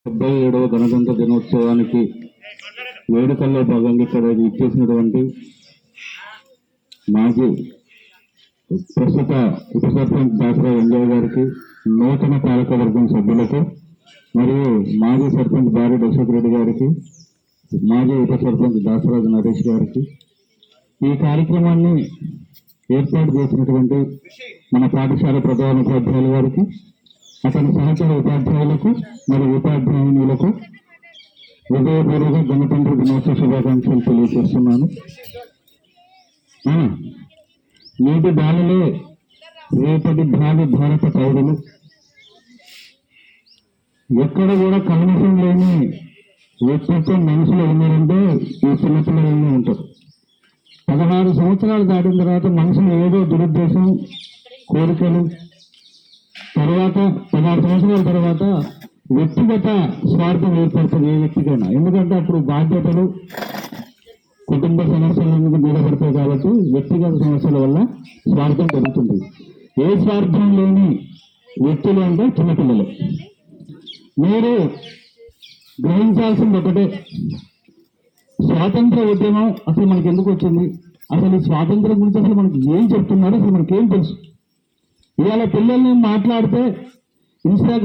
77వ గణతంత్ర దినోత్సవానికి వేడుకల్లో భాగంగా ఇక్కడ ఇచ్చేసినటువంటి మాజీ ప్రస్తుత ఉప సర్పంచ్ దాసరావు వెంకయ్య గారికి, నూతన పాలకవర్గం సభ్యులకు మరియు మాజీ సర్పంచ్ బారెడ్డి అశోక్ రెడ్డి గారికి, మాజీ ఉప సర్పంచ్ దాసరాజు నరేష్ గారికి, ఈ కార్యక్రమాన్ని ఏర్పాటు చేసినటువంటి మన పాఠశాల ప్రధానోపాధ్యాయుల గారికి, అతని సహచర ఉపాధ్యాయులకు మరియు ఉపాధ్యాయునులకు హృదయపూర్వక గణతంత్ర దినోత్సవ శుభాకాంక్షలు తెలియజేస్తున్నాను. నేటి బాలలే రేపటి భావి భారత పౌరులు. ఎక్కడ కూడా కమ్యూనిజం లేని వ్యక్తిత్వం మనుషులు ఉన్నారంటే ఈ చిన్నపిల్లలనే ఉంటారు. 16 సంవత్సరాలు దాటిన తర్వాత మనుషులు ఏదో దురుద్దేశం, కోరికలు, తర్వాత 16 సంవత్సరాల తర్వాత వ్యక్తిగత స్వార్థం ఏర్పడుతుంది ఏ వ్యక్తికైనా. ఎందుకంటే అప్పుడు బాధ్యతలు, కుటుంబ సమస్యల మీద పడతాయి కాబట్టి వ్యక్తిగత సమస్యల వల్ల స్వార్థం పెరుగుతుంది. ఏ స్వార్థం లేని వ్యక్తులు అంటే చిన్నపిల్లలు. మీరు గ్రహించాల్సింది ఒకటే, స్వాతంత్ర ఉద్యమం అసలు మనకి ఎందుకు వచ్చింది, అసలు ఈ స్వాతంత్రం గురించి అసలు మనకి ఏం చెప్తున్నారు, అసలు మనకేం తెలుసు. ఇవాళ పిల్లల్ని మాట్లాడితే ఇన్స్టాగ్రామ్